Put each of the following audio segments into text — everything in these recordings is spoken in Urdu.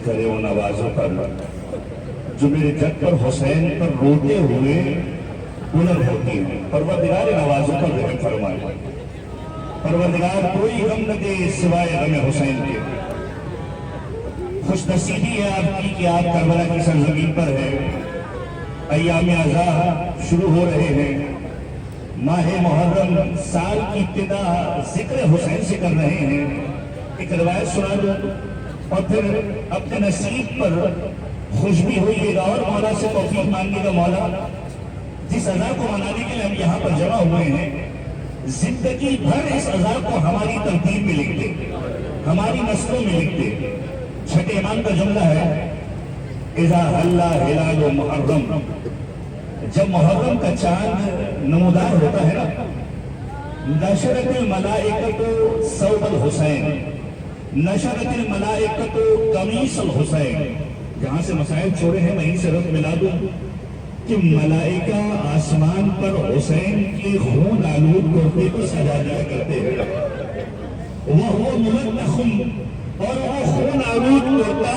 کرے ان آوازوں پر جو میرے جد پر حسین پر روتے ہوئے بلند ہوتی ہیں۔ پروردگار ان آوازوں پر رحم فرمائے۔ پروردگار کوئی غم نہ دے سوائے غم حسین کے۔ خوش نصیبی ہے آپ کی کہ آپ کربلا کی سرزمین پر ہے۔ ایام عزا شروع ہو رہے ہیں۔ ماہ محرم سال کی ابتدا ذکر حسین سے کر رہے ہیں۔ ایک روایت سنا دو اور پھر اپنے نصیب پر خوش بھی ہوئیے گا اور مولا سے توفیق مانگے گا۔ مولا جس عزا کو منانے کے لیے ہم یہاں پر جمع ہوئے ہیں، زندگی بھر اس عزا کو ہماری ترتیب میں لکھ دے، ہماری نسلوں میں لکھ دے۔ چھٹے امام کا جملہ ہے اذا حلا ہلال محرم، جب محرم کا چاند نمودار ہوتا ہے نا، نشرت الملائکۃ ثوب الحسین، نشرت الملائکۃ قمیص الحسین۔ جہاں سے مسائل چھوڑے ہیں وہیں سے رب ملا دوں کہ ملائکہ آسمان پر حسین کے خون آلود کرتے کو سجا دیا کرتے ہیں۔ وہ ملتخ، اور وہ خون آلود کرتا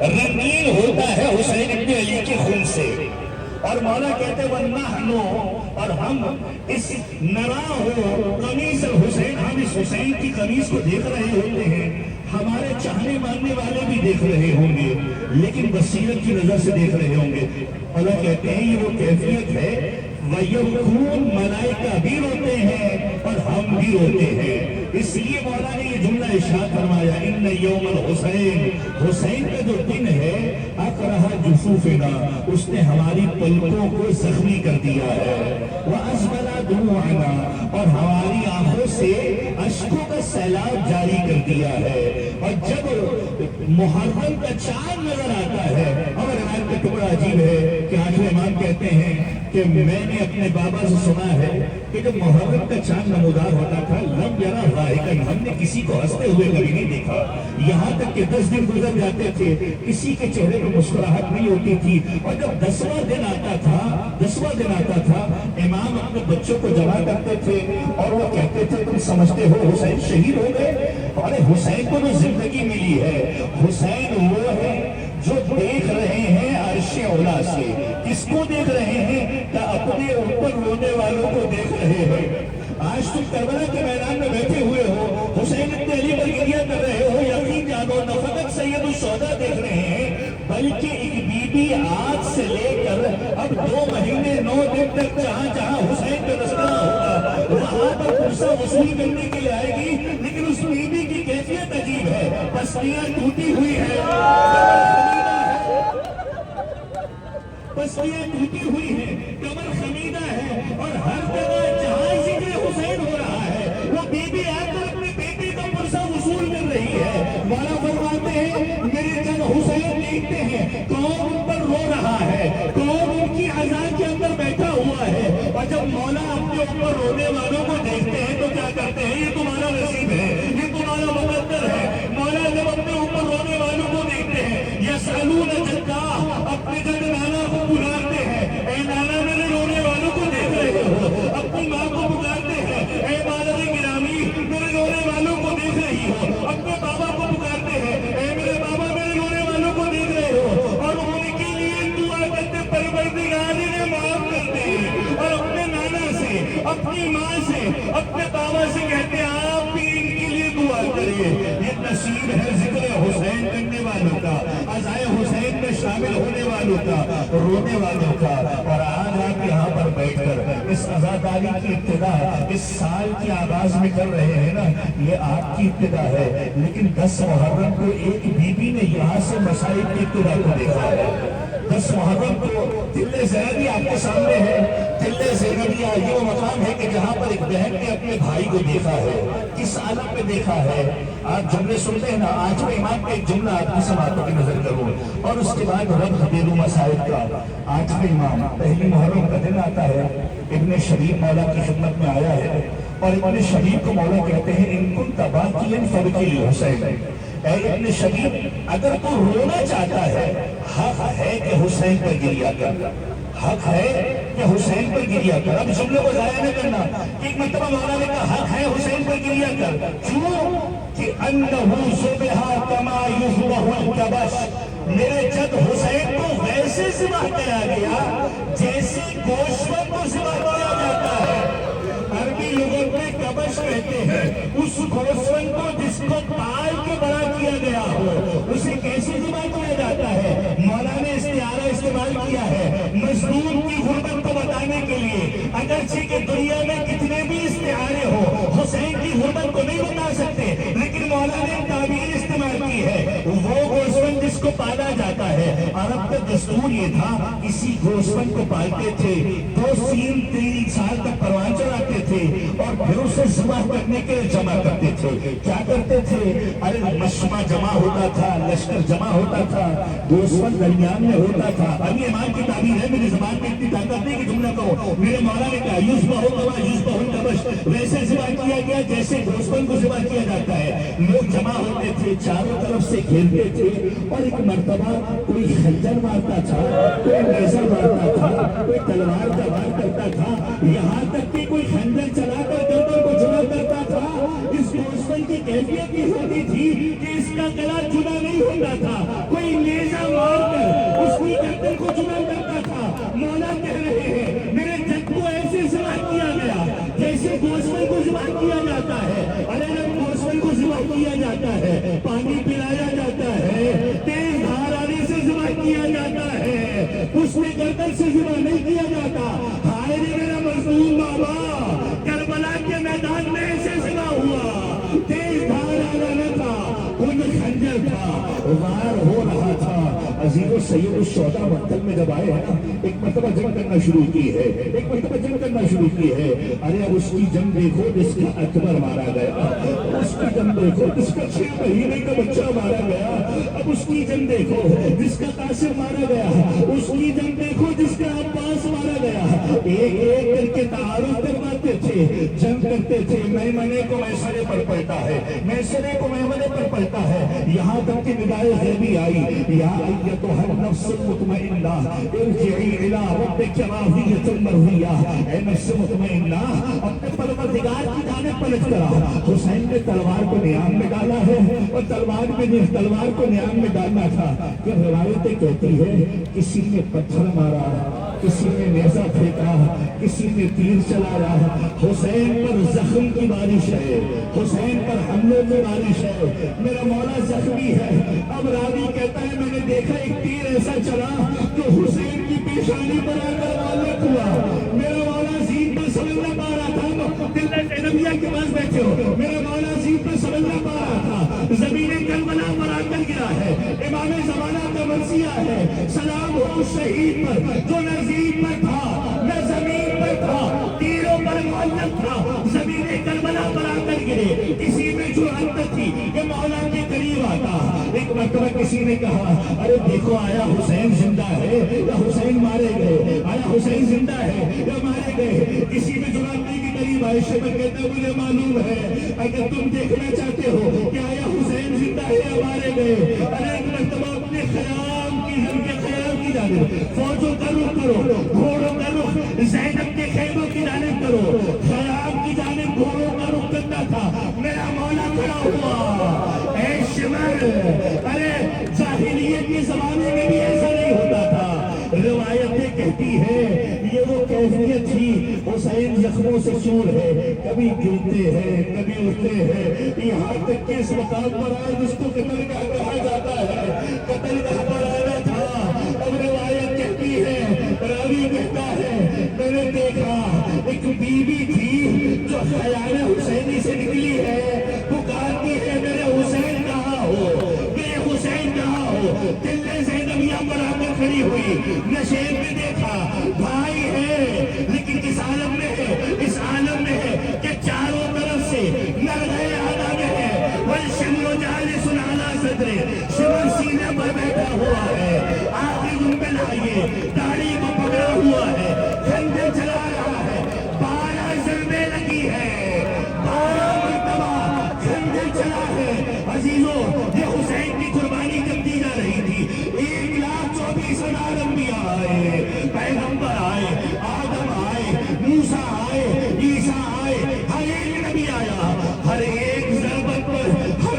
رنگین ہوتا ہے حسین ابن علی کے خون سے۔ اور مولا کہتے وَنَحْنُ، اور ہم اس نَرَاهُ قمیص الحسین، ہم اس حسین کی قمیص کو دیکھ رہے ہوتے ہیں، ہمارے چاہنے ماننے والے بھی دیکھ رہے ہوں گے، لیکن بصیرت کی نظر سے دیکھ رہے ہوں گے۔ مولا کہتے ہیں یہ وہ کیفیت ہے وَيَبْكُونَ، ملائکہ بھی روتے ہیں اور ہم بھی روتے ہیں۔ اس لیے مولا نے یہ جملہ ارشاد فرمایا ان یوم الحسین، حسین کا جو دن ہے اقرہ جفوفنا، اس نے ہماری پلکوں کو زخمی کر دیا ہے، وَأَزْبَلَ دُمُوعَنَا، اور ہماری آنکھوں سے اشکوں کا سیلاب جاری کر دیا ہے۔ اور جب محرم کا چاند نظر آتا ہے، اور روایت کا ٹکڑا عجیب ہے کہ آٹھویں امام کہتے ہیں کہ میں نے اپنے بابا سے سنا ہے کہ جب محرم کا چاند نمودار ہوتا تھا لم یرا ضاحکا، ہم نے کسی کو ہنستے ہوئے کبھی نہیں دیکھا، یہاں تک کہ 10 دن گزر جاتے تھے کسی کے چہرے پر مسکراہٹ نہیں ہوتی تھی۔ اور جب 10واں دن آتا تھا امام اپنے بچوں کو جمع کرتے تھے اور وہ کہتے تھے تم سمجھتے ہو حسین شہید ہو گئے؟ ارے حسین کو تو زندگی ملی ہے، حسین وہ ہے جو دیکھ رہے ہیں عرش اولا سے۔ کس کو دیکھ رہے ہیں؟ کہ اپنے اوپر رونے والوں کو دیکھ رہے ہیں۔ آج تم کربلا کے میدان میں بیٹھے ہوئے ہو، حسین ابن علی پر گریہ کر رہے ہو، یقین جانو نہ فقط سید الشہداء دیکھ رہے ہیں بلکہ ایک بی بی آج سے لے کر اب 2 مہینے 9 دن تک جہاں جہاں حسین کا تذکرہ ہوگا وہاں پر پرسہ وصول کرنے کے لیے آئے گی، لیکن اس بی بی کی کیفیت عجیب ہے، پسلیاں ٹوٹی ہوئی ہیں، پسلیاں ٹوٹی ہوئی ہیں، کمر خمیدہ ہے، اور ہر جگہ جہاں ذکر حسین ہو رہا ہے وہ بی بی آ کر اپنے بیٹے کا پرسہ وصول کر رہی ہے۔ مولا فرماتے ہیں میرے جب حسین دیکھتے ہیں قوم ان پر رو رہا ہے، قوم ان کی عزا کے اندر بیٹھا ہوا ہے، اور جب مولا اپنے اوپر رونے والوں کو دیکھتے ہیں تو کیا کرتے ہیں؟ یہ تمہارا نصیب ہے، یہ تمہارا مقدر ہے۔ مولا جب اپنے اوپر رونے والوں کو دیکھتے ہیں یسألون جدہ، اپنے جد نانا کو بلاتے ہیں، اے نانا میرے رونے والوں کو دیکھ رہے ہو، اپنی ماں کو پکارتے ہیں، اے مادر گرامی میرے رونے والوں کو دیکھ رہی ہو، اپنے بابا کو پکارتے ہیں، اے میرے بابا میرے رونے والوں کو دیکھ رہے ہو، اور ان کے لیے دعا کرتے پروردگار نے معاف کر دے، اور اپنے نانا سے، اپنی ماں سے، اپنے بابا سے کہتے ہیں آپ بھی ان کے لیے دعا کریے۔ یہ نصیب ہے ذکر حسین کرنے والوں کا، عزائے حسین میں شامل ہونے والوں کا، رونے والوں کا۔ اور آج آپ یہاں پر بیٹھ کر اس عزاداری کی ابتدا اس سال کی آغاز میں کر رہے ہیں نا، یہ آپ کی ابتدا ہے، لیکن 10 محرم کو ایک بی بی نے یہاں سے مصائب کی ابتدا کو دیکھا ہے۔ 10 محرم کو تلِ زینبی آپ کے سامنے ہے، تلِ زینبیہ یہ وہ مقام ہے کہ جہاں پر ایک بہن نے اپنے بھائی کو دیکھا ہے، کس عالم میں دیکھا ہے۔ آپ جملے سنتے ہیں نا، 8ویں امام کا ایک جملہ آپ کی سماعتوں کی نظر کروں اور اس کے بعد رب دے دوں مسائب کا۔ 8ویں امام پہلی محرم کا دن آتا ہے، ابن شبیب مولا کی خدمت میں آیا ہے، اور ابن شبیب کو مولا کہتے ہیں ان کن تباکین فبکی للحسین، اے ابن شبیب اگر تو رونا چاہتا ہے حق ہے کہ حسین پر گریہ کر، حق ہے کہ حسین پر گریہ کر۔ اب جملے کو ضائع نہ کرنا، ایک مرتبہ مولا نے کہا حق ہے حسین پر گریہ کر، کیوں؟ کہ انہو ذبح کما یذبح الکبش، میرے جد حسین کو ویسے ذبح کیا گیا جیسے گوشت کو ذبح کیا جاتا ہے۔ عربی لغت میں کبش کہتے ہیں اس گوشت کو جس کو پال کے بڑا کیا گیا ہو، اسے کیسے ذبح کیا جاتا ہے؟ مولا نے استعارہ استعمال کیا ہے مظلوم کی غربت کو بتانے کے لیے۔ اگرچہ کہ دنیا میں کتنے بھی استعارے ہو حسین کی غربت کو نہیں بتا سکتے، لیکن مولا نے تعبیر استعمال کی ہے وہ گوشت جس کو پالا جاتا ہے۔ عرب کا دستور یہ تھا کسی گوشت کو پالتے تھے، 2-3 سال تک پروان چلاتے تھے اور پھر اسے ذبح کرنے کے لیے جمع کرتے تھے۔ کیا کرتے تھے؟ ارے مشمع جمع ہوتا تھا، لشکر جمع ہوتا تھا، گوشت درمیان میں ہوتا تھا۔ ابھی امام کی تعبیر ہے، میری زبان میں اتنی طاقت نہیں کہ جملہ کہو، میرے مولا نے کہا یذبح الکبش، ویسے ذبح کیا گیا جیسے گوشت کو ذبح کیا جاتا ہے۔ لوگ جمع ہوتے تھے، چاروں طرف سے گھیرتے تھے اور ایک مرتبہ کوئی خنجر مارتا تھا، کوئی نیزہ مارتا تھا، کوئی تلوار کا وار کرتا تھا، یہاں تک کہ کوئی خنجر چلا کر گردن کو چنا کرتا تھا۔ اس گوشت کی کیفیت یہ ہوتی تھی کہ اس کا گلا چنا نہیں ہوتا تھا، کوئی نیزہ مار کر اس کی گردن کو چنا کرتا تھا۔ مولا کہہ رہے ہیں میرے جد کو ایسے ذبح کیا گیا جیسے گوشت کو ذبح کیا جاتا ہے۔ ارے جب گوشت کو ذبح کیا جاتا ہے، پانی پلایا جاتا ہے، تیز دھار آنے سے ذبح کیا جاتا ہے، اس میں گردن سے ذبح نہیں کیا جاتا۔ ہائے رے میرا مظلوم بابا، کربلا کے میدان میں ایسے ذبح ہوا، تیز دھار آنا نہ تھا، خود خنجر تھا، وار ہو رہا تھا۔ عزیز و سید الشہداء مقتل میں جب آئے ہیں نا، ایک مرتبہ جنگ کرنا شروع کی ہے، ایک مرتبہ جنگ کرنا شروع کی ہے۔ ارے اب اس کی جنگ دیکھو جس کا اکبر مارا گیا، اس کی جنگ دیکھو جس کا 6 مہینے کا بچہ مارا گیا، اب اس کی جنگ دیکھو جس کا قاسم مارا گیا، اس کی جنگ دیکھو جس کا عباس مارا گیا۔ ایک ایک کر کے تعارف کرواتے تھے، جنگ کرتے تھے، میمنے کو میسرے پر پڑتا ہے، میسرے کو میمنے پر پڑتا ہے، یہاں تک کہ ندائے غیبی آئی، یا ایتھا النفس المطمئنہ ارجعی الی ربک راضیۃ مرضیہ، اے نفس مطمئنہ اپنے پروردگار کی جانب پلٹ کرا۔ حسین نے تلوار کو نیام میں ڈالا ہے اور تلوار کو نیام میں ڈالنا تھا کہ روایتیں کہتی ہے کسی نے پتھر مارا، کسی نے نیزہ پھینکا، کسی نے تیر چلایا، حسین پر زخم کی بارش ہے، حسین پر حملوں کی بارش ہے، میرا مولا زخمی ہے۔ اب راوی کہتا ہے میں نے دیکھا ایک تیر ایسا چلا جو حسین کی پیشانی پر آ کر معلق ہوا، میرا مولا زین پر سمجھ نہ پا رہا تھا، دلہ زینبیہ کے پاس بیٹھے ہو، میرا مولا زین پر سمجھ نہ پا رہا تھا، زمین کربلا پر آ کر گرا ہے، امام زمانہ کا مرثیہ ہے، سلام ہو اس شہید پر جو نہ زین پر تھا نہ زمین پر تھا، تیروں پر معلق تھا، زمین کربلا پر آ کر گرے، کسی میں جرأت تھی کہ مولا کے قریب آتا۔ ایک مرتبہ کسی نے کہا ارے دیکھو آیا حسین زندہ ہے یا حسین مارے گئے، آیا حسین زندہ ہے یا مارے گئے، کسی میں جرأت نہیں کہ قریب آئے۔ شیخ کہتا ہے مجھے معلوم ہے اگر تم دیکھنا چاہتے ہو کہ آیا حسین زندہ ہے یا مارے گئے، ارے ایک مرتبہ اپنے خیام کی جانب فوجوں کا رخ کرو، گھوڑوں کا رخ زینب کے خیموں کی جانب کرو، خیام کی جانب گھوڑوں کا رخ کرنا تھا، میرا مولا کھڑا ہوا، اے شمر، ارے جاہلیت کے زمانے میں بھی ایسا نہیں ہوتا تھا۔ روایتیں کہتی ہے یہ وہ کیفیت تھی، حسین زخموں سے چور ہے، کبھی گرتے ہیں کبھی اٹھتے ہیں، یہاں تک کہ اس مقام پر آئے جس کو قتل کا کہا جاتا ہے، قتل کا پر آنا تھا۔ اب روایت کہتی ہے، راوی کہتا ہے میں نے دیکھا ایک بیوی تھی جو خیال حسینی سے نکلی ہے، پکارتی ہے میرے حسین کہاں ہو، میرے حسین کہاں ہو، دلہ زینبیہ پر آ کر کھڑی ہوئی، نشیب میں دیکھا بھائی ہے لیکن کس عالم میں ہے، اس عالم میں ہے کہ چاروں طرف سے نرغے آدھا میں ہے، والشمر جالس علی صدرے، شمر سینے پر بیٹھا ہوا ہے، آخری ان پہ لائیے، داڑھی کو پکڑا ہوا ہے، خنجر چلا رہا ہے، 12 ضربیں لگی ہے، 12 مرتبہ خنجر چلا ہے۔ عزیزوں یہ حسین کی قربانی جب دی جا رہی تھی، 1,24,000 انبیاء آئے، پیغمبر آئے، آدم آئے، موسیٰ آئے، عیسیٰ آئے، ہر ایک نبی آیا، ہر ایک ضربت پر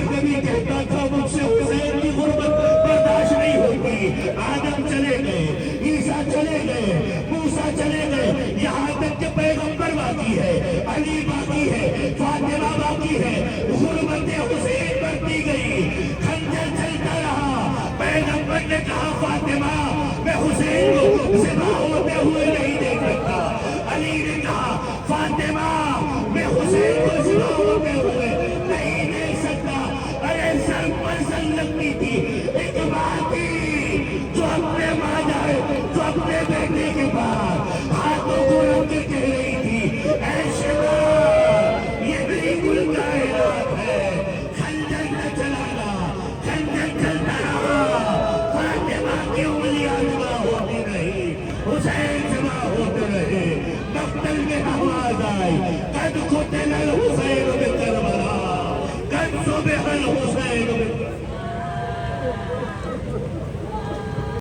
آدم چلے گئے، عیسیٰ چلے گئے، موسیٰ چلے گئے، یہاں تک کہ پیغمبر باقی ہے، علی باقی ہے، فاطمہ باقی ہے، غربت حسین بڑھتی گئی، خنجر چلتا رہا۔ پیغمبر نے کہا فاطمہ میں حسین کو ذبح ہوتے ہوئے نہیں دیکھ سکتا، علی نے کہا فاطمہ میں حسین کو ذبح ہوتے ہوئے نہیں دیکھ سکتا۔ ارے سر پر سر لگتی تھی ایک ماں کی جو اپنے ماں جائے، جو اپنے بیٹے کے پاس ہاتھوں کو رکھ کے کہہ رہی تھی اے شیبہ یہ میری کل کائنات ہے، خنجر نہ چلانا، خنجر چلتا رہا، فاطمہ کی انگلیاں جمع ہوتی رہی، حسین جمع ہوتے رہے، مقتل میں آواز آئی